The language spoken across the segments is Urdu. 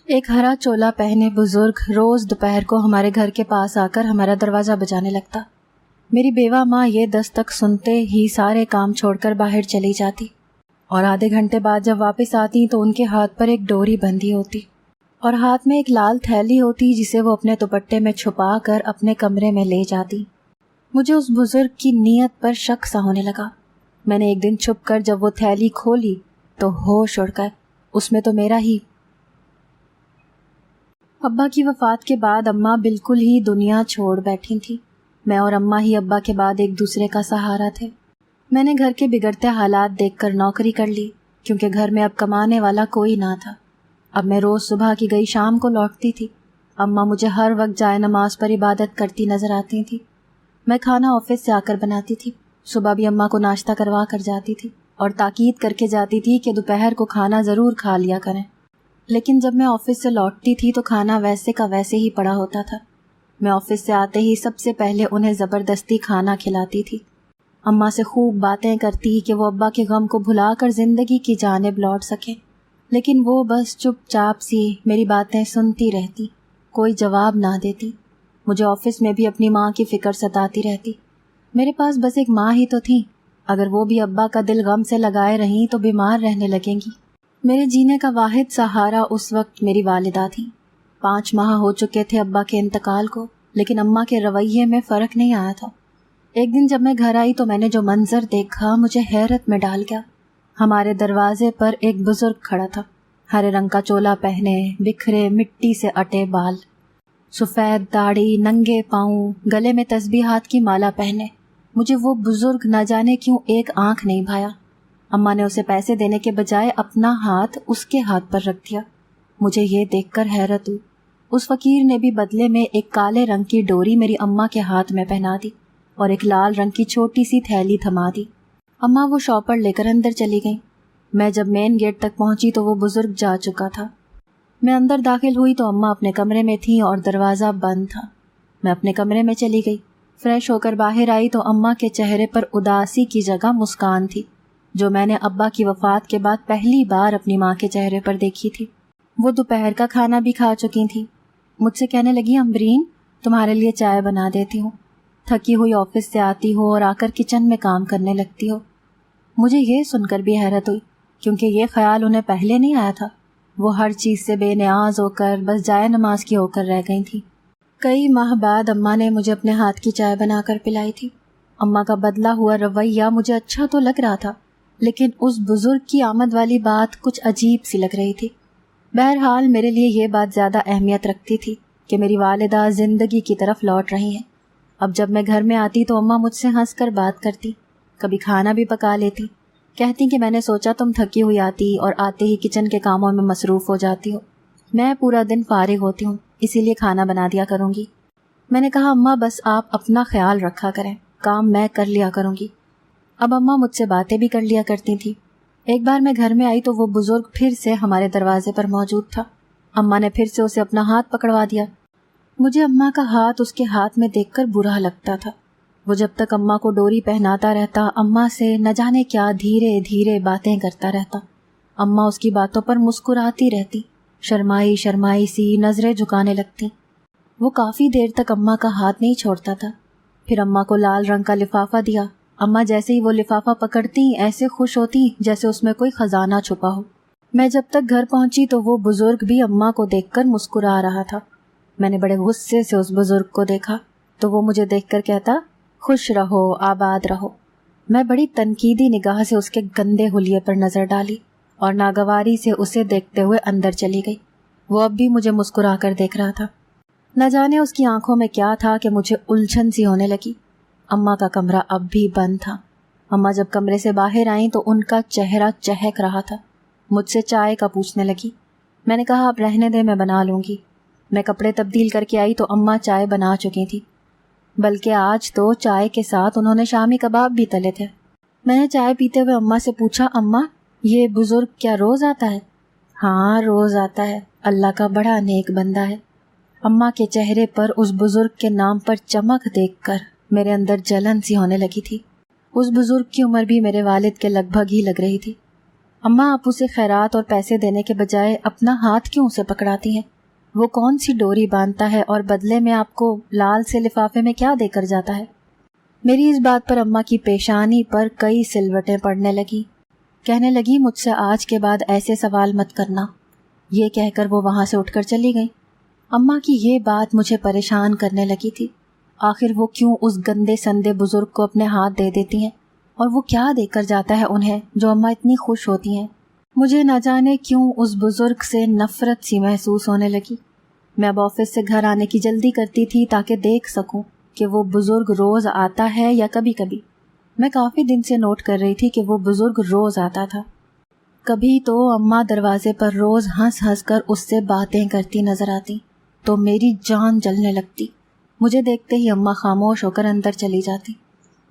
ایک ہرا چولا پہنے بزرگ روز دوپہر کو ہمارے گھر کے پاس آ کر ہمارا دروازہ بجانے لگتا۔ میری بیوہ ماں یہ دستک سنتے ہی سارے کام چھوڑ کر باہر چلی جاتی، اور آدھے گھنٹے بعد جب واپس آتی تو ان کے ہاتھ پر ایک ڈوری بندھی ہوتی اور ہاتھ میں ایک لال تھیلی ہوتی جسے وہ اپنے دوپٹے میں چھپا کر اپنے کمرے میں لے جاتی۔ مجھے اس بزرگ کی نیت پر شک سا ہونے لگا۔ میں نے ایک دن چھپ کر جب وہ تھیلی کھولی تو ہوش اڑ گئے، اس میں تو میرا ہی۔ ابا کی وفات کے بعد اماں بالکل ہی دنیا چھوڑ بیٹھی تھی۔ میں اور اماں ہی ابا کے بعد ایک دوسرے کا سہارا تھے۔ میں نے گھر کے بگڑتے حالات دیکھ کر نوکری کر لی، کیونکہ گھر میں اب کمانے والا کوئی نہ تھا۔ اب میں روز صبح کی گئی شام کو لوٹتی تھی۔ اماں مجھے ہر وقت جائے نماز پر عبادت کرتی نظر آتی تھی۔ میں کھانا آفس سے آ کر بناتی تھی۔ صبح بھی اماں کو ناشتہ کروا کر جاتی تھی اور تاکید کر کے جاتی تھی کہ دوپہر کو کھانا ضرور کھا لیا کریں۔ لیکن جب میں آفس سے لوٹتی تھی تو کھانا ویسے کا ویسے ہی پڑا ہوتا تھا۔ میں آفس سے آتے ہی سب سے پہلے انہیں زبردستی کھانا کھلاتی تھی۔ اماں سے خوب باتیں کرتی کہ وہ ابا کے غم کو بھلا کر زندگی کی جانب لوٹ سکیں، لیکن وہ بس چپ چاپ سی میری باتیں سنتی رہتی، کوئی جواب نہ دیتی۔ مجھے آفس میں بھی اپنی ماں کی فکر ستاتی رہتی۔ میرے پاس بس ایک ماں ہی تو تھی، اگر وہ بھی ابا کا دل غم سے لگائے رہیں تو بیمار رہنے لگیں گی۔ میرے جینے کا واحد سہارا اس وقت میری والدہ تھی۔ 5 ماہ ہو چکے تھے ابا کے انتقال کو، لیکن اماں کے رویے میں فرق نہیں آیا تھا۔ ایک دن جب میں گھر آئی تو میں نے جو منظر دیکھا مجھے حیرت میں ڈال گیا۔ ہمارے دروازے پر ایک بزرگ کھڑا تھا، ہرے رنگ کا چولا پہنے، بکھرے مٹی سے اٹے بال، سفید داڑھی، ننگے پاؤں، گلے میں تسبیحات کی مالا پہنے۔ مجھے وہ بزرگ نہ جانے کیوں ایک آنکھ نہیں بھایا۔ اماں نے اسے پیسے دینے کے بجائے اپنا ہاتھ اس کے ہاتھ پر رکھ دیا۔ مجھے یہ دیکھ کر حیرت ہوئی۔ اس فقیر نے بھی بدلے میں ایک کالے رنگ کی ڈوری میری اماں کے ہاتھ میں پہنا دی اور ایک لال رنگ کی چھوٹی سی تھیلی تھما دی۔ اماں وہ شاپر لے کر اندر چلی گئیں۔ میں جب مین گیٹ تک پہنچی تو وہ بزرگ جا چکا تھا۔ میں اندر داخل ہوئی تو اماں اپنے کمرے میں تھیں اور دروازہ بند تھا۔ میں اپنے کمرے میں چلی گئی۔ فریش ہو کر باہر آئی تو اماں کے چہرے پر اداسی کی جگہ مسکان تھی، جو میں نے ابا کی وفات کے بعد پہلی بار اپنی ماں کے چہرے پر دیکھی تھی۔ وہ دوپہر کا کھانا بھی کھا چکی تھیں۔ مجھ سے کہنے لگی، امبرین تمہارے لیے چائے بنا دیتی ہوں، تھکی ہوئی آفس سے آتی ہو اور آ کر کچن میں کام کرنے لگتی ہو۔ مجھے یہ سن کر بھی حیرت ہوئی، کیونکہ یہ خیال انہیں پہلے نہیں آیا تھا۔ وہ ہر چیز سے بے نیاز ہو کر بس جائے نماز کی ہو کر رہ گئی تھیں۔ کئی ماہ بعد اماں نے مجھے اپنے ہاتھ کی چائے بنا کر پلائی تھی۔ اماں کا بدلا ہوا رویہ مجھے اچھا تو لگ رہا تھا، لیکن اس بزرگ کی آمد والی بات کچھ عجیب سی لگ رہی تھی۔ بہرحال میرے لیے یہ بات زیادہ اہمیت رکھتی تھی کہ میری والدہ زندگی کی طرف لوٹ رہی ہیں۔ اب جب میں گھر میں آتی تو اماں مجھ سے ہنس کر بات کرتی، کبھی کھانا بھی پکا لیتی، کہتی کہ میں نے سوچا تم تھکی ہوئی آتی اور آتے ہی کچن کے کاموں میں مصروف ہو جاتی ہو، میں پورا دن فارغ ہوتی ہوں، اسی لیے کھانا بنا دیا کروں گی۔ میں نے کہا، اماں بس آپ اپنا خیال رکھا کریں، کام میں کر لیا کروں گی۔ اب اماں مجھ سے باتیں بھی کر لیا کرتی تھی۔ ایک بار میں گھر میں آئی تو وہ بزرگ پھر سے ہمارے دروازے پر موجود تھا۔ اماں نے پھر سے اسے اپنا ہاتھ پکڑوا دیا۔ مجھے اماں کا ہاتھ اس کے ہاتھ میں دیکھ کر برا لگتا تھا۔ وہ جب تک اماں کو ڈوری پہناتا رہتا، اماں سے نہ جانے کیا دھیرے دھیرے باتیں کرتا رہتا۔ اماں اس کی باتوں پر مسکراتی رہتی، شرمائی شرمائی سی نظریں جھکانے لگتی۔ وہ کافی دیر تک اماں کا ہاتھ نہیں چھوڑتا تھا۔ پھر اماں کو لال رنگ کا لفافہ دیا۔ اماں جیسے ہی وہ لفافہ پکڑتی ایسے خوش ہوتی جیسے اس میں کوئی خزانہ چھپا ہو۔ میں جب تک گھر پہنچی تو وہ بزرگ بھی اماں کو دیکھ کر مسکرا رہا تھا۔ میں نے بڑے غصے سے اس بزرگ کو دیکھا تو وہ مجھے دیکھ کر کہتا، خوش رہو، آباد رہو۔ میں بڑی تنقیدی نگاہ سے اس کے گندے حلیے پر نظر ڈالی اور ناگواری سے اسے دیکھتے ہوئے اندر چلی گئی۔ وہ اب بھی مجھے مسکرا کر دیکھ رہا تھا۔ نہ جانے اس کی آنکھوں میں کیا تھا کہ مجھے الجھن سی ہونے لگی۔ اماں کا کمرہ اب بھی بند تھا۔ اماں جب کمرے سے باہر آئیں تو ان کا چہرہ چہک رہا تھا۔ مجھ سے چائے کا پوچھنے لگی۔ میں نے کہا، اب رہنے دے، میں بنا لوں گی۔ میں کپڑے تبدیل کر کے آئی تو اماں چائے بنا چکی تھی، بلکہ آج تو چائے کے ساتھ انہوں نے شامی کباب بھی تلے تھے۔ میں نے چائے پیتے ہوئے اماں سے پوچھا، اماں یہ بزرگ کیا روز آتا ہے؟ ہاں روز آتا ہے، اللہ کا بڑا نیک بندہ ہے۔ اماں کے چہرے پر اس بزرگ کے نام پر چمک دیکھ کر میرے اندر جلن سی ہونے لگی تھی۔ اس بزرگ کی عمر بھی میرے والد کے لگ بھگ ہی لگ رہی تھی۔ اماں آپ اسے خیرات اور پیسے دینے کے بجائے اپنا ہاتھ کیوں اسے پکڑاتی ہیں؟ وہ کون سی ڈوری باندھتا ہے اور بدلے میں آپ کو لال سے لفافے میں کیا دے کر جاتا ہے؟ میری اس بات پر اماں کی پیشانی پر کئی سلوٹیں پڑنے لگی. کہنے لگی مجھ سے آج کے بعد ایسے سوال مت کرنا. یہ کہہ کر وہ وہاں سے اٹھ کر چلی گئی. اماں کی یہ بات مجھے پریشان کرنے لگی تھی. آخر وہ کیوں اس گندے سندے بزرگ کو اپنے ہاتھ دے دیتی ہیں، اور وہ کیا دے کر جاتا ہے انہیں جو اماں اتنی خوش ہوتی ہیں؟ مجھے نہ جانے کیوں اس بزرگ سے نفرت سی محسوس ہونے لگی. میں اب آفس سے گھر آنے کی جلدی کرتی تھی تاکہ دیکھ سکوں کہ وہ بزرگ روز آتا ہے یا کبھی کبھی. میں کافی دن سے نوٹ کر رہی تھی کہ وہ بزرگ روز آتا تھا. کبھی تو اماں دروازے پر روز ہنس ہنس کر اس سے باتیں کرتی نظر آتی تو میری جان جلنے لگتی. مجھے دیکھتے ہی اماں خاموش ہو کر اندر چلی جاتی.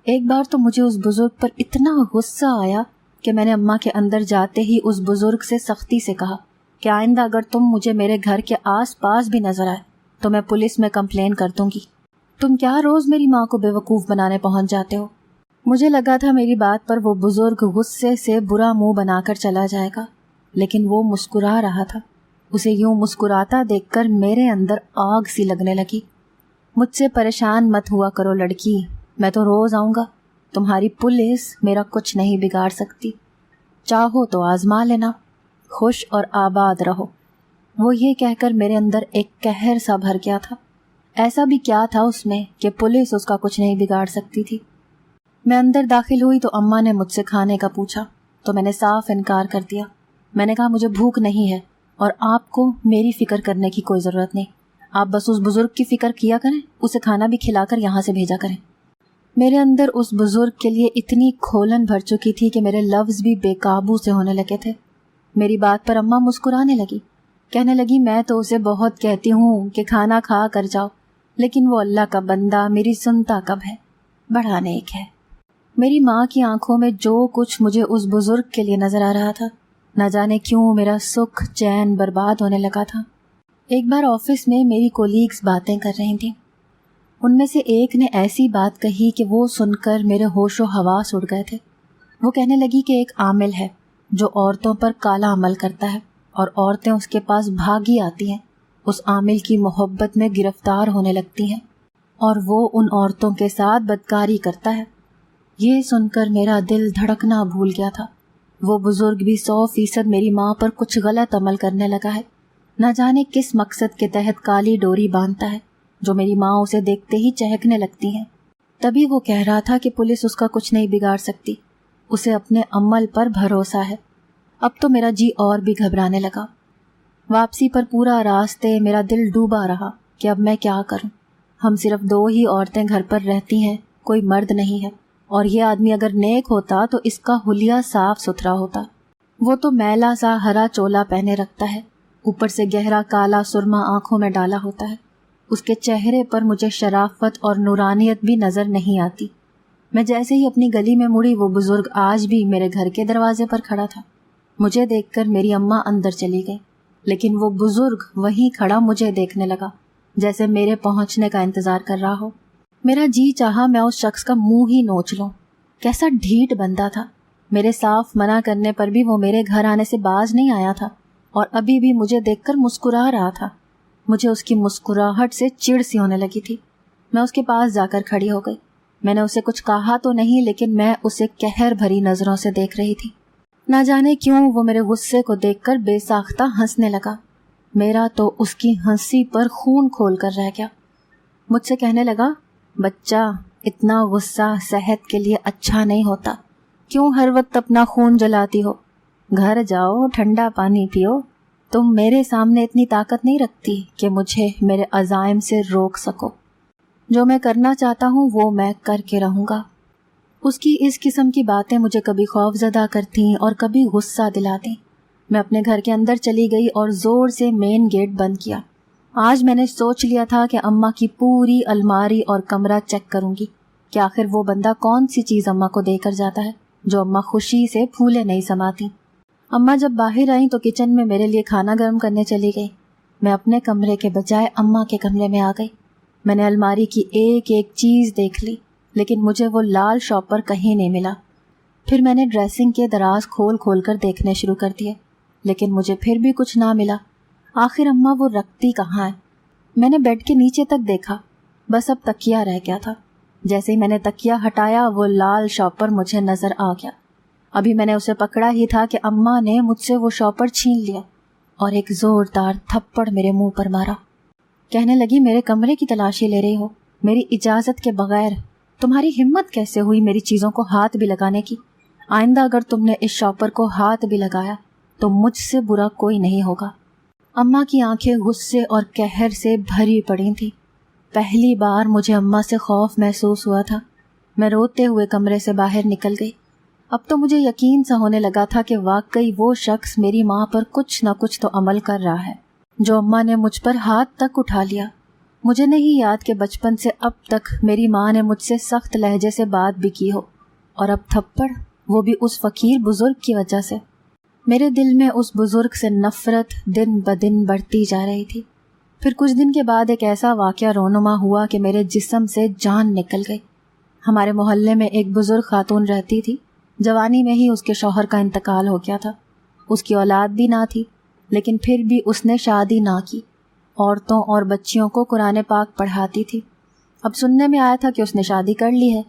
ایک بار تو مجھے اس بزرگ پر اتنا غصہ آیا کہ میں نے اماں کے اندر جاتے ہی اس بزرگ سے سختی سے کہا کہ آئندہ اگر تم مجھے میرے گھر کے آس پاس بھی نظر آئے تو میں پولیس میں کمپلین کر دوں گی. تم کیا روز میری ماں کو بیوقوف بنانے پہنچ جاتے ہو؟ مجھے لگا تھا میری بات پر وہ بزرگ غصے سے برا منہ بنا کر چلا جائے گا، لیکن وہ مسکرا رہا تھا. اسے یوں مسکراتا دیکھ کر میرے اندر آگ سی لگنے لگی. مجھ سے پریشان مت ہوا کرو لڑکی، میں تو روز آؤں گا. تمہاری پولیس میرا کچھ نہیں بگاڑ سکتی. چاہو تو آزما لینا. خوش اور آباد رہو. وہ یہ کہہ کر میرے اندر ایک قہر سا بھر گیا تھا. ایسا بھی کیا تھا اس میں کہ پولیس اس کا کچھ نہیں بگاڑ سکتی تھی؟ میں اندر داخل ہوئی تو اماں نے مجھ سے کھانے کا پوچھا تو میں نے صاف انکار کر دیا. میں نے کہا مجھے بھوک نہیں ہے اور آپ کو میری فکر کرنے کی کوئی ضرورت نہیں. آپ بس اس بزرگ کی فکر کیا کریں، اسے کھانا بھی کھلا کر یہاں سے بھیجا کریں. میرے اندر اس بزرگ کے لیے اتنی کھولن بھر چکی تھی کہ میرے لفظ بھی بے قابو سے ہونے لگے تھے. میری بات پر اماں مسکرانے لگی. کہنے لگی میں تو اسے بہت کہتی ہوں کہ کھانا کھا کر جاؤ، لیکن وہ اللہ کا بندہ میری سنتا کب ہے، بڑا نیک ہے. میری ماں کی آنکھوں میں جو کچھ مجھے اس بزرگ کے لیے نظر آ رہا تھا، نہ جانے کیوں میرا سکھ چین برباد ہونے لگا تھا. ایک بار آفس میں میری کولیگز باتیں کر رہی تھیں. ان میں سے ایک نے ایسی بات کہی کہ وہ سن کر میرے ہوش و حواس اڑ گئے تھے. وہ کہنے لگی کہ ایک عامل ہے جو عورتوں پر کالا عمل کرتا ہے اور عورتیں اس کے پاس بھاگی آتی ہیں، اس عامل کی محبت میں گرفتار ہونے لگتی ہیں اور وہ ان عورتوں کے ساتھ بدکاری کرتا ہے. یہ سن کر میرا دل دھڑکنا بھول گیا تھا. وہ بزرگ بھی 100% میری ماں پر کچھ غلط عمل کرنے لگا ہے. نہ جانے کس مقصد کے تحت کالی ڈوری باندھتا ہے جو میری ماں اسے دیکھتے ہی چہکنے لگتی ہیں. تبھی وہ کہہ رہا تھا کہ پولیس اس کا کچھ نہیں بگاڑ سکتی، اسے اپنے عمل پر بھروسہ ہے. اب تو میرا جی اور بھی گھبرانے لگا. واپسی پر پورا راستے میرا دل ڈوبا رہا کہ اب میں کیا کروں. ہم صرف 2 ہی عورتیں گھر پر رہتی ہیں، کوئی مرد نہیں ہے، اور یہ آدمی اگر نیک ہوتا تو اس کا حلیہ صاف ستھرا ہوتا. وہ تو میلا سا ہرا چولا پہنے رکھتا ہے، اوپر سے گہرا کالا سرما آنکھوں میں ڈالا ہوتا ہے. اس کے چہرے پر مجھے شرافت اور نورانیت بھی نظر نہیں آتی. میں جیسے ہی اپنی گلی میں مڑی وہ بزرگ آج بھی میرے گھر کے دروازے پر کھڑا تھا. مجھے دیکھ کر میری اماں اندر چلی گئی، لیکن وہ بزرگ وہیں کھڑا مجھے دیکھنے لگا جیسے میرے پہنچنے کا انتظار کر رہا ہو. میرا جی چاہا میں اس شخص کا منہ ہی نوچ لوں. کیسا ڈھیٹ بندہ تھا. میرے صاف منع کرنے پر بھی وہ میرے گھر آنے سے باز نہیں آیا تھا اور ابھی بھی مجھے دیکھ کر مسکرا رہا تھا. مجھے اس کی مسکراہٹ سے چڑ سی ہونے لگی تھی. میں اس کے پاس جا کر کھڑی ہو گئی. میں نے اسے کچھ کہا تو نہیں، لیکن میں اسے قہر بھری نظروں سے دیکھ رہی تھی. نہ جانے کیوں وہ میرے غصے کو دیکھ کر بے ساختہ ہنسنے لگا. میرا تو اس کی ہنسی پر خون کھول کر رہ گیا. مجھ سے کہنے لگا، بچہ اتنا غصہ صحت کے لیے اچھا نہیں ہوتا، کیوں ہر وقت اپنا خون جلاتی ہو؟ گھر جاؤ، ٹھنڈا پانی پیو. تم میرے سامنے اتنی طاقت نہیں رکھتی کہ مجھے میرے عزائم سے روک سکو. جو میں کرنا چاہتا ہوں وہ میں کر کے رہوں گا. اس کی اس قسم کی باتیں مجھے کبھی خوف زدہ کرتیں اور کبھی غصہ دلاتیں. میں اپنے گھر کے اندر چلی گئی اور زور سے مین گیٹ بند کیا. آج میں نے سوچ لیا تھا کہ اماں کی پوری الماری اور کمرہ چیک کروں گی کہ آخر وہ بندہ کون سی چیز اماں کو دے کر جاتا ہے جو اماں خوشی سے پھولے نہیں سماتی. اماں جب باہر آئیں تو کچن میں میرے لیے کھانا گرم کرنے چلی گئی. میں اپنے کمرے کے بجائے اماں کے کمرے میں آ گئی. میں نے الماری کی ایک ایک چیز دیکھ لی، لیکن مجھے وہ لال شاپر کہیں نہیں ملا. پھر میں نے ڈریسنگ کے دراز کھول کھول کر دیکھنے شروع کر دیے، لیکن مجھے پھر بھی کچھ نہ ملا۔ آخر اماں وہ رکھتی کہاں ہے؟ میں نے بیڈ کے نیچے تک دیکھا، بس اب تکیہ رہ گیا تھا۔ جیسے ہی میں نے تکیہ ہٹایا وہ لال شاپر مجھے نظر آ گیا۔ ابھی میں نے اسے پکڑا ہی تھا کہ اماں نے مجھ سے وہ شاپر چھین لیا اور ایک زوردار تھپڑ میرے منہ پر مارا۔ کہنے لگی، میرے کمرے کی تلاشی لے رہی ہو میری اجازت کے بغیر؟ تمہاری ہمت کیسے ہوئی میری چیزوں کو ہاتھ بھی لگانے کی؟ آئندہ اگر تم نے اس شاپر کو ہاتھ بھی لگایا تو مجھ سے برا کوئی نہیں ہوگا۔ اماں کی آنکھیں غصے اور قہر سے بھری پڑی تھیں۔ پہلی بار مجھے اماں سے خوف محسوس ہوا تھا۔ میں روتے ہوئے کمرے سے باہر نکل گئی۔ اب تو مجھے یقین سا ہونے لگا تھا کہ واقعی وہ شخص میری ماں پر کچھ نہ کچھ تو عمل کر رہا ہے، جو اماں نے مجھ پر ہاتھ تک اٹھا لیا۔ مجھے نہیں یاد کہ بچپن سے اب تک میری ماں نے مجھ سے سخت لہجے سے بات بھی کی ہو، اور اب تھپڑ، وہ بھی اس فقیر بزرگ کی وجہ سے۔ میرے دل میں اس بزرگ سے نفرت دن بدن بڑھتی جا رہی تھی۔ پھر کچھ دن کے بعد ایک ایسا واقعہ رونما ہوا کہ میرے جسم سے جان نکل گئی۔ ہمارے محلے میں ایک بزرگ خاتون رہتی تھی۔ جوانی میں ہی اس کے شوہر کا انتقال ہو گیا تھا۔ اس کی اولاد بھی نہ تھی، لیکن پھر بھی اس نے شادی نہ کی۔ عورتوں اور بچیوں کو قرآن پاک پڑھاتی تھی۔ اب سننے میں آیا تھا کہ اس نے شادی کر لی ہے۔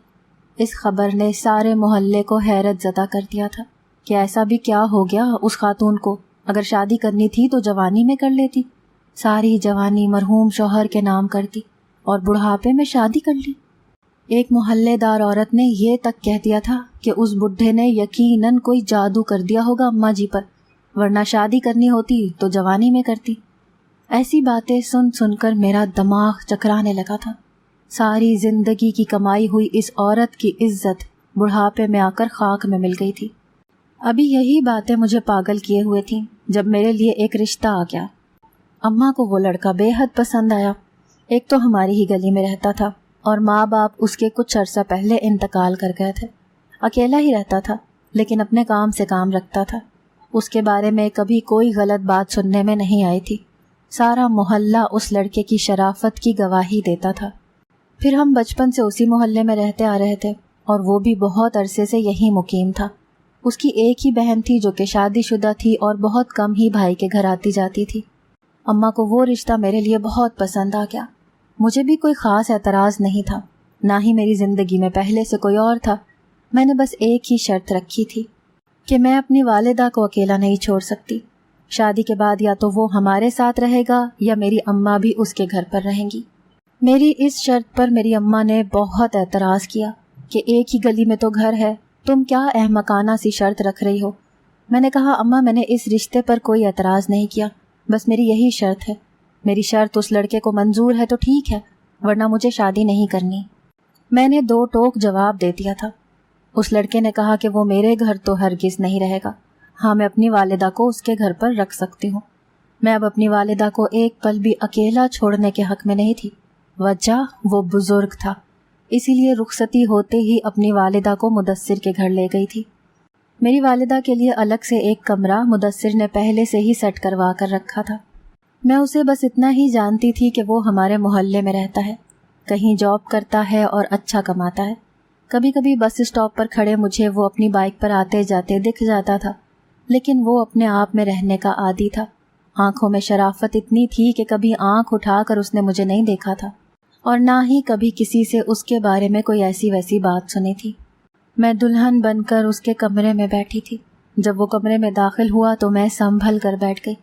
اس خبر نے سارے محلے کو حیرت زدہ کر دیا تھا کہ ایسا بھی کیا ہو گیا اس خاتون کو، اگر شادی کرنی تھی تو جوانی میں کر لیتی، ساری جوانی مرحوم شوہر کے نام کرتی اور بڑھاپے میں شادی کر لی۔ ایک محلے دار عورت نے یہ تک کہہ دیا تھا کہ اس بڈھے نے یقیناً کوئی جادو کر دیا ہوگا اماں جی پر، ورنہ شادی کرنی ہوتی تو جوانی میں کرتی۔ ایسی باتیں سن سن کر میرا دماغ چکرانے لگا تھا۔ ساری زندگی کی کمائی ہوئی اس عورت کی عزت بڑھاپے میں آ کر خاک میں مل گئی تھی۔ ابھی یہی باتیں مجھے پاگل کیے ہوئے تھیں جب میرے لیے ایک رشتہ آ گیا۔ اماں کو وہ لڑکا بے حد پسند آیا۔ ایک تو ہماری ہی گلی میں رہتا تھا اور ماں باپ اس کے کچھ عرصہ پہلے انتقال کر گئے تھے۔ اکیلا ہی رہتا تھا، لیکن اپنے کام سے کام رکھتا تھا۔ اس کے بارے میں کبھی کوئی غلط بات سننے میں نہیں آئی تھی۔ سارا محلہ اس لڑکے کی شرافت کی گواہی دیتا تھا۔ پھر ہم بچپن سے اسی محلے میں رہتے آ رہے تھے اور وہ بھی بہت عرصے سے یہیں مقیم تھا۔ اس کی ایک ہی بہن تھی جو کہ شادی شدہ تھی اور بہت کم ہی بھائی کے گھر آتی جاتی تھی۔ اماں کو وہ رشتہ میرے لیے بہت پسند آ گیا۔ مجھے بھی کوئی خاص اعتراض نہیں تھا، نہ ہی میری زندگی میں پہلے سے کوئی اور تھا۔ میں نے بس ایک ہی شرط رکھی تھی کہ میں اپنی والدہ کو اکیلا نہیں چھوڑ سکتی۔ شادی کے بعد یا تو وہ ہمارے ساتھ رہے گا یا میری اماں بھی اس کے گھر پر رہیں گی۔ میری اس شرط پر میری اماں نے بہت اعتراض کیا کہ ایک ہی گلی میں تو گھر ہے، تم کیا احمقانہ سی شرط رکھ رہی ہو۔ میں نے کہا، اماں میں نے اس رشتے پر کوئی اعتراض نہیں کیا، بس میری یہی شرط ہے۔ میری شرط اس لڑکے کو منظور ہے تو ٹھیک ہے، ورنہ مجھے شادی نہیں کرنی۔ میں نے 2 ٹوک جواب دے دیا تھا۔ اس لڑکے نے کہا کہ وہ میرے گھر تو ہرگز نہیں رہے گا، ہاں میں اپنی والدہ کو اس کے گھر پر رکھ سکتی ہوں۔ میں اب اپنی والدہ کو ایک پل بھی اکیلا چھوڑنے کے حق میں نہیں تھی۔ وجہ وہ بزرگ تھا، اسی لیے رخصتی ہوتے ہی اپنی والدہ کو مدثر کے گھر لے گئی تھی۔ میری والدہ کے لیے الگ سے ایک کمرہ مدثر نے پہلے سے ہی سیٹ کروا کر رکھا تھا۔ میں اسے بس اتنا ہی جانتی تھی کہ وہ ہمارے محلے میں رہتا ہے، کہیں جاب کرتا ہے اور اچھا کماتا ہے۔ کبھی کبھی بس اسٹاپ پر کھڑے مجھے وہ اپنی بائک پر آتے جاتے دکھ جاتا تھا، لیکن وہ اپنے آپ میں رہنے کا عادی تھا۔ آنکھوں میں شرافت اتنی تھی کہ کبھی آنکھ اٹھا کر اس نے مجھے نہیں دیکھا تھا، اور نہ ہی کبھی کسی سے اس کے بارے میں کوئی ایسی ویسی بات سنی تھی۔ میں دلہن بن کر اس کے کمرے میں بیٹھی تھی۔ جب وہ کمرے میں داخل ہوا تو میں سنبھل کر بیٹھ گئی۔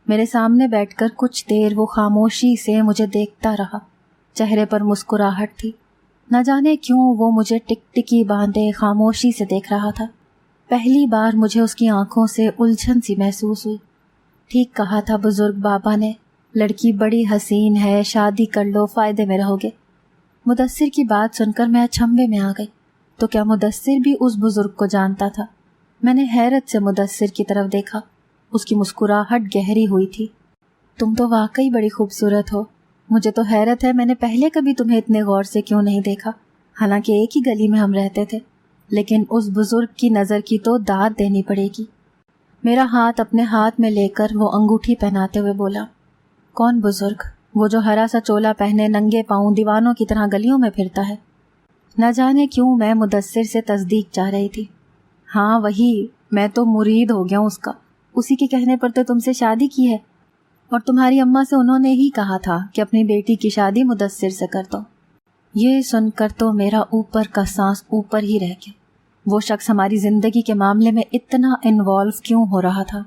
میرے سامنے بیٹھ کر کچھ دیر وہ خاموشی سے مجھے دیکھتا رہا۔ چہرے پر مسکراہٹ تھی، نہ جانے کیوں وہ مجھے ٹکٹکی باندھے خاموشی سے دیکھ رہا تھا۔ پہلی بار مجھے اس کی آنکھوں سے الجھن سی محسوس ہوئی۔ ٹھیک کہا تھا بزرگ بابا نے، لڑکی بڑی حسین ہے، شادی کر لو، فائدے میں رہو گے۔ مدثر کی بات سن کر میں اچنبھے میں آ گئی۔ تو کیا مدثر بھی اس بزرگ کو جانتا تھا؟ میں نے حیرت سے مدثر کی طرف دیکھا۔ اس کی مسکراہٹ گہری ہوئی تھی۔ تم تو واقعی بڑی خوبصورت ہو۔ مجھے تو حیرت ہے میں نے پہلے کبھی تمہیں اتنے غور سے کیوں نہیں دیکھا، حالانکہ ایک ہی گلی میں ہم رہتے تھے۔ لیکن اس بزرگ کی نظر کی تو داد دینی پڑے گی۔ میرا ہاتھ اپنے ہاتھ میں لے کر وہ انگوٹھی پہناتے ہوئے بولا، کون بزرگ؟ وہ جو ہرا سا چولا پہنے ننگے پاؤں دیوانوں کی طرح گلیوں میں پھرتا ہے؟ نہ جانے کیوں میں مدثر سے تصدیق چاہ رہی تھی۔ ہاں وہی، میں تو مرید ہو گیا ہوں اس کا، اسی کے کہنے پر تو تم سے شادی کی ہے، اور تمہاری اماں سے انہوں نے ہی کہا تھا کہ اپنی بیٹی کی شادی مدثر سے کر دو۔ یہ سن کر تو میرا اوپر کا سانس اوپر ہی رہ گیا۔ وہ شخص ہماری زندگی کے معاملے میں اتنا انوالو کیوں ہو رہا تھا؟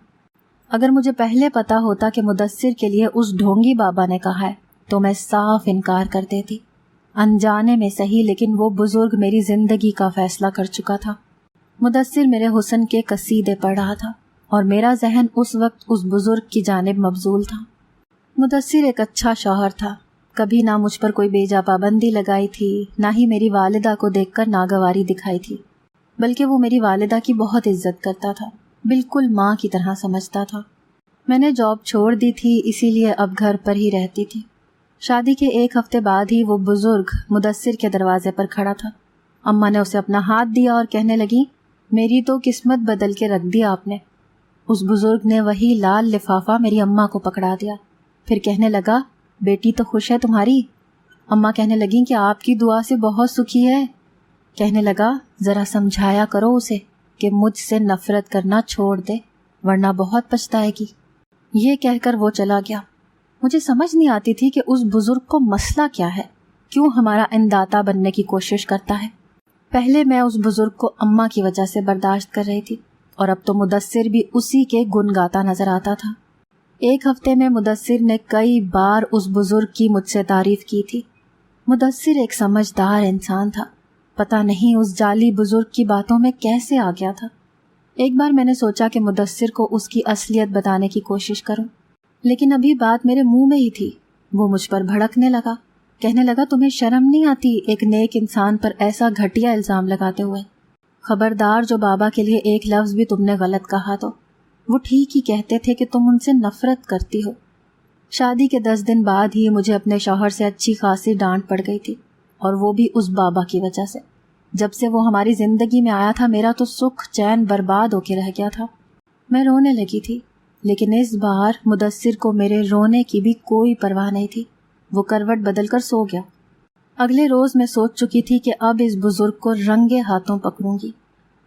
اگر مجھے پہلے پتا ہوتا کہ مدثر کے لیے اس ڈھونگی بابا نے کہا ہے تو میں صاف انکار کر دیتی، انجانے میں صحیح، لیکن وہ بزرگ میری زندگی کا فیصلہ کر چکا تھا۔ مدثر میرے حسن کے قصیدے پڑھ رہا تھا اور میرا ذہن اس وقت اس بزرگ کی جانب مبذول تھا۔ مدثر ایک اچھا شوہر تھا، کبھی نہ مجھ پر کوئی بیجا پابندی لگائی تھی، نہ ہی میری والدہ کو دیکھ کر ناگواری دکھائی تھی، بلکہ وہ میری والدہ کی بہت عزت کرتا تھا، بالکل ماں کی طرح سمجھتا تھا۔ میں نے جاب چھوڑ دی تھی، اسی لیے اب گھر پر ہی رہتی تھی۔ شادی کے 1 ہفتے بعد ہی وہ بزرگ مدثر کے دروازے پر کھڑا تھا۔ اماں نے اسے اپنا ہاتھ دیا اور کہنے لگی، میری تو قسمت بدل کے رکھ دی آپ نے۔ اس بزرگ نے وہی لال لفافہ میری اماں کو پکڑا دیا، پھر کہنے لگا، بیٹی تو خوش ہے تمہاری؟ اماں کہنے لگیں کہ آپ کی دعا سے بہت سکھی ہے۔ کہنے لگا، ذرا سمجھایا کرو اسے کہ مجھ سے نفرت کرنا چھوڑ دے ورنہ بہت پچھتائے گی۔ یہ کہہ کر وہ چلا گیا۔ مجھے سمجھ نہیں آتی تھی کہ اس بزرگ کو مسئلہ کیا ہے، کیوں ہمارا انداتا بننے کی کوشش کرتا ہے۔ پہلے میں اس بزرگ کو اماں کی وجہ سے برداشت کر رہی تھی، اور اب تو مدثر بھی اسی کے گن گاتا نظر آتا تھا۔ 1 ہفتے میں مدثر نے کئی بار اس بزرگ کی مجھ سے تعریف کی تھی۔ مدثر ایک سمجھدار انسان تھا، پتہ نہیں اس جعلی بزرگ کی باتوں میں کیسے آ گیا تھا۔ ایک بار میں نے سوچا کہ مدثر کو اس کی اصلیت بتانے کی کوشش کروں، لیکن ابھی بات میرے منہ میں ہی تھی۔ وہ مجھ پر بھڑکنے لگا، کہنے لگا، تمہیں شرم نہیں آتی ایک نیک انسان پر ایسا گھٹیا الزام لگاتے ہوئے؟ خبردار، جو بابا کے لیے ایک لفظ بھی تم نے غلط کہا تو وہ ٹھیک ہی کہتے تھے کہ تم ان سے نفرت کرتی ہو۔ شادی کے 10 دن بعد ہی مجھے اپنے شوہر سے اچھی خاصی ڈانٹ پڑ گئی تھی، اور وہ بھی اس بابا کی وجہ سے۔ جب سے وہ ہماری زندگی میں آیا تھا میرا تو سکھ چین برباد ہو کے رہ گیا تھا۔ میں رونے لگی تھی، لیکن اس بار مدثر کو میرے رونے کی بھی کوئی پرواہ نہیں تھی۔ وہ کروٹ بدل کر سو گیا۔ اگلے روز میں سوچ چکی تھی کہ اب اس بزرگ کو رنگے ہاتھوں پکڑوں گی۔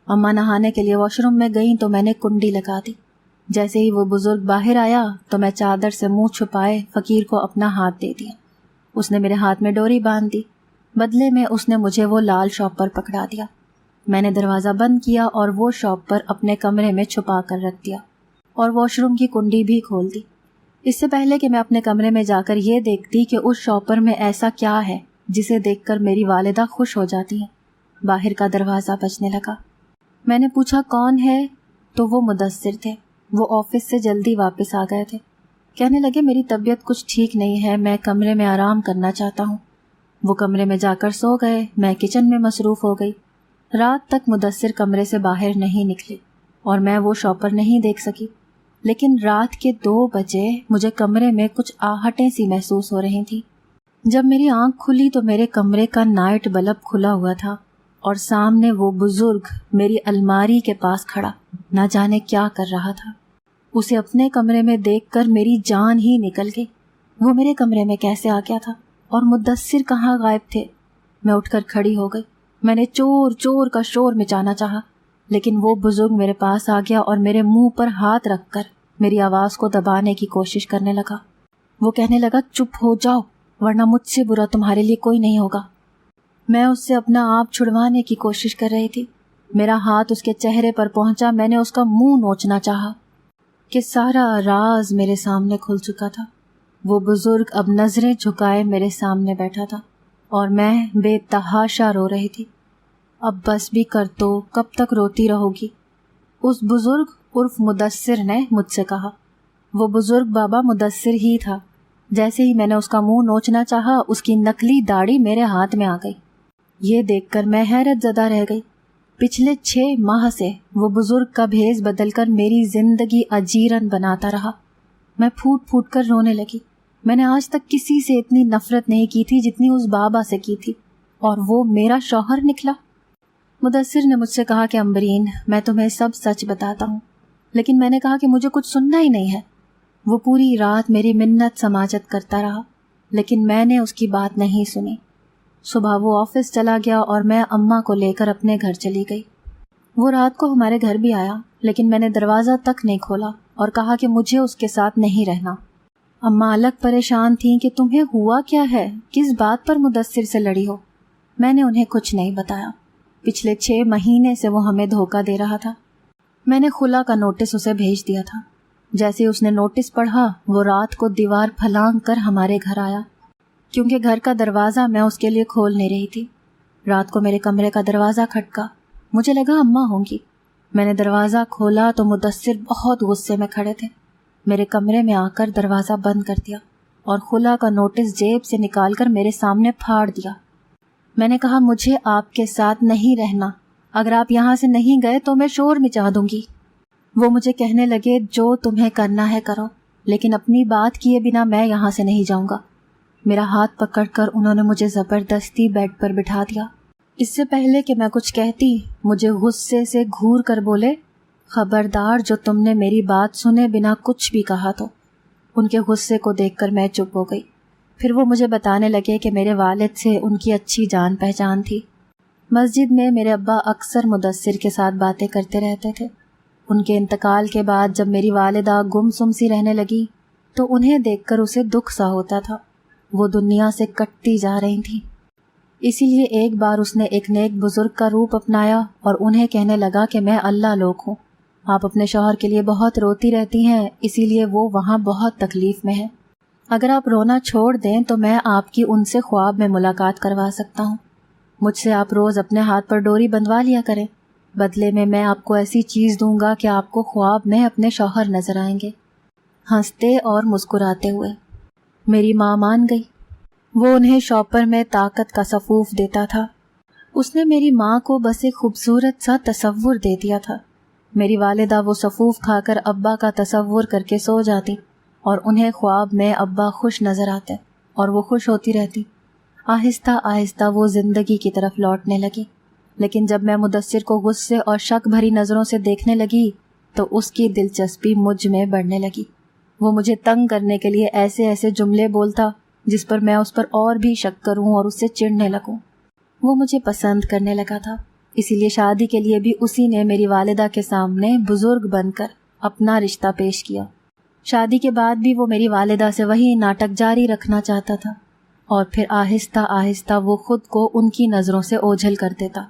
اماں نہانے کے لیے واش روم میں گئیں تو میں نے کنڈی لگا دی۔ جیسے ہی وہ بزرگ باہر آیا تو میں چادر سے منہ چھپائے فقیر کو اپنا ہاتھ دے دیا۔ اس نے میرے ہاتھ میں ڈوری باندھ دی، بدلے میں اس نے مجھے وہ لال شاپر پکڑا دیا۔ میں نے دروازہ بند کیا اور وہ شاپر اپنے کمرے میں چھپا کر رکھ دیا، اور واش روم کی کنڈی بھی کھول دی۔ اس سے پہلے کہ میں اپنے کمرے میں جا کر یہ دیکھتی کہ اس شاپر میں ایسا کیا ہے جسے دیکھ کر میری والدہ خوش ہو جاتی ہیں، باہر کا دروازہ بجنے لگا۔ میں نے پوچھا کون ہے، تو وہ مدثر تھے۔ وہ آفس سے جلدی واپس آ گئے تھے۔ کہنے لگے، میری طبیعت کچھ ٹھیک نہیں ہے، میں کمرے میں آرام کرنا چاہتا ہوں۔ وہ کمرے میں جا کر سو گئے، میں کچن میں مصروف ہو گئی۔ رات تک مدثر کمرے سے باہر نہیں نکلے اور میں وہ شاپر نہیں دیکھ سکی، لیکن رات کے 2 بجے مجھے کمرے میں کچھ آہٹیں سی محسوس ہو رہی تھیں۔ جب میری آنکھ کھلی تو میرے کمرے کا نائٹ بلب کھلا ہوا تھا، اور سامنے وہ بزرگ میری الماری کے پاس کھڑا نہ جانے کیا کر رہا تھا۔ اسے اپنے کمرے میں دیکھ کر میری جان ہی نکل گئی۔ وہ میرے کمرے میں کیسے آ گیا تھا اور مدثر کہاں غائب تھے؟ میں اٹھ کر کھڑی ہو گئی۔ میں نے چور چور کا شور مچانا چاہا، لیکن وہ بزرگ میرے پاس آ گیا اور میرے منہ پر ہاتھ رکھ کر میری آواز کو دبانے کی کوشش کرنے لگا۔ وہ کہنے لگا، چپ ہو جاؤ ورنہ مجھ سے برا تمہارے لیے کوئی نہیں ہوگا۔ میں اس سے اپنا آپ چھڑوانے کی کوشش کر رہی تھی۔ میرا ہاتھ اس کے چہرے پر پہنچا، میں نے اس کا منہ نوچنا چاہا کہ سارا راز میرے سامنے کھل چکا تھا۔ وہ بزرگ اب نظریں جھکائے میرے سامنے بیٹھا تھا اور میں بے تحاشا رو رہی تھی۔ اب بس بھی کر تو، کب تک روتی رہو گی؟ اس بزرگ عرف مدثر نے مجھ سے کہا۔ وہ بزرگ بابا مدثر ہی تھا۔ جیسے ہی میں نے اس کا منہ نوچنا چاہا، اس کی نکلی داڑھی میرے ہاتھ میں آ گئی۔ یہ دیکھ کر میں حیرت زدہ رہ گئی۔ پچھلے 6 ماہ سے وہ بزرگ کا بھیس بدل کر میری زندگی اجیرن بناتا رہا۔ میں پھوٹ پھوٹ کر رونے لگی۔ میں نے آج تک کسی سے اتنی نفرت نہیں کی تھی جتنی اس بابا سے کی تھی، اور وہ میرا شوہر نکلا۔ مدثر نے مجھ سے کہا کہ امبرین، میں تمہیں سب سچ بتاتا ہوں، لیکن میں نے کہا کہ مجھے کچھ سننا ہی نہیں ہے۔ وہ پوری رات میری منت سماجت کرتا رہا، لیکن میں نے اس کی بات نہیں سنی۔ صبح وہ آفس چلا گیا اور میں اماں کو لے کر اپنے گھر چلی گئی۔ وہ رات کو ہمارے گھر بھی آیا، لیکن میں نے دروازہ تک نہیں کھولا اور کہا کہ مجھے اس کے ساتھ نہیں رہنا۔ اماں الگ پریشان تھیں کہ تمہیں ہوا کیا ہے، کس بات پر مدثر سے لڑی ہو۔ میں نے انہیں کچھ نہیں بتایا۔ پچھلے 6 مہینے سے وہ ہمیں دھوکہ دے رہا تھا۔ میں نے خلا کا نوٹس اسے بھیج دیا تھا۔ جیسے اس نے نوٹس پڑھا، وہ رات کو دیوار پھلانگ کر ہمارے گھر آیا، کیونکہ گھر کا دروازہ میں اس کے لیے کھول نہیں رہی تھی۔ رات کو میرے کمرے کا دروازہ کھٹکا، مجھے لگا اماں ہوں گی۔ میں نے دروازہ کھولا تو مدثر بہت غصے میں کھڑے تھے۔ میرے کمرے میں آ کر دروازہ بند کر دیا اور خلا کا نوٹس جیب سے نکال کر میرے سامنے پھاڑ دیا۔ میں نے کہا مجھے آپ کے ساتھ نہیں رہنا، اگر آپ یہاں سے نہیں گئے تو میں شور مچا دوں گی۔ وہ مجھے کہنے لگے جو تمہیں کرنا ہے کرو، لیکن اپنی بات کیے بنا میں یہاں سے نہیں جاؤں گا۔ میرا ہاتھ پکڑ کر انہوں نے مجھے زبردستی بیڈ پر بٹھا دیا۔ اس سے پہلے کہ میں کچھ کہتی، مجھے غصے سے گھور کر بولے، خبردار جو تم نے میری بات سنے بنا کچھ بھی کہا تو۔ ان کے غصے کو دیکھ کر میں چپ ہو گئی۔ پھر وہ مجھے بتانے لگے کہ میرے والد سے ان کی اچھی جان پہچان تھی۔ مسجد میں میرے ابا اکثر مدثر کے ساتھ باتیں کرتے رہتے تھے۔ ان کے انتقال کے بعد جب میری والدہ گم سم سی رہنے لگی تو انہیں دیکھ کر اسے دکھ سا ہوتا تھا۔ وہ دنیا سے کٹتی جا رہی تھیں۔ اسی لیے ایک بار اس نے ایک نیک بزرگ کا روپ اپنایا اور انہیں کہنے لگا کہ میں اللہ لوگ ہوں، آپ اپنے شوہر کے لیے بہت روتی رہتی ہیں، اسی لیے وہ وہاں بہت تکلیف میں ہے۔ اگر آپ رونا چھوڑ دیں تو میں آپ کی ان سے خواب میں ملاقات کروا سکتا ہوں۔ مجھ سے آپ روز اپنے ہاتھ پر ڈوری بندھوا لیا کریں، بدلے میں آپ کو ایسی چیز دوں گا کہ آپ کو خواب میں اپنے شوہر نظر آئیں گے، ہنستے اور مسکراتے ہوئے۔ میری ماں مان گئی۔ وہ انہیں شاپر میں طاقت کا سفوف دیتا تھا۔ اس نے میری ماں کو بس ایک خوبصورت سا تصور دے دیا تھا۔ میری والدہ وہ سفوف کھا کر ابا کا تصور کر کے سو جاتی اور انہیں خواب میں ابا خوش نظر آتے اور وہ خوش ہوتی رہتی۔ آہستہ آہستہ وہ زندگی کی طرف لوٹنے لگی، لیکن جب میں مدثر کو غصے اور شک بھری نظروں سے دیکھنے لگی تو اس کی دلچسپی مجھ میں بڑھنے لگی۔ وہ مجھے تنگ کرنے کے لیے ایسے ایسے جملے بولتا جس پر میں اس پر اور بھی شک کروں اور اس سے چڑھنے لگوں۔ وہ مجھے پسند کرنے لگا تھا، اسی لیے شادی کے لیے بھی اسی نے میری والدہ کے سامنے بزرگ بن کر اپنا رشتہ پیش کیا۔ شادی کے بعد بھی وہ میری والدہ سے وہی ناٹک جاری رکھنا چاہتا تھا اور پھر آہستہ آہستہ وہ خود کو ان کی نظروں سے اوجھل کر دیتا،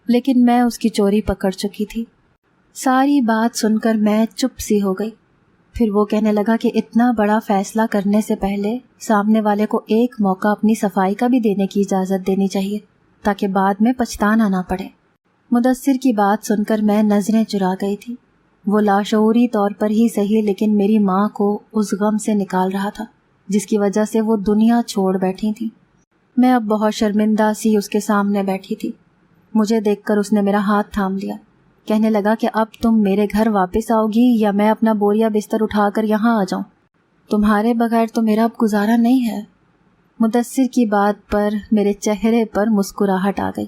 لیکن میں اس کی چوری پکڑ چکی تھی۔ ساری بات سن کر میں چپ سی ہو گئی۔ پھر وہ کہنے لگا کہ اتنا بڑا فیصلہ کرنے سے پہلے سامنے والے کو ایک موقع اپنی صفائی کا بھی دینے کی اجازت دینی چاہیے تاکہ بعد میں پچھتانا نہ پڑے۔ مدثر کی بات سن کر میں نظریں چرا گئی تھی۔ وہ لاشعوری طور پر ہی صحیح لیکن میری ماں کو اس غم سے نکال رہا تھا جس کی وجہ سے وہ دنیا چھوڑ بیٹھی تھی۔ میں اب بہت شرمندہ سی اس کے سامنے بیٹھی تھی۔ مجھے دیکھ کر اس نے میرا ہاتھ تھام لیا، کہنے لگا کہ اب تم میرے گھر واپس آؤ گی یا میں اپنا بوریا بستر اٹھا کر یہاں آ جاؤں؟ تمہارے بغیر تو میرا اب گزارا نہیں ہے۔ مدثر کی بات پر میرے چہرے پر مسکراہٹ آ گئی۔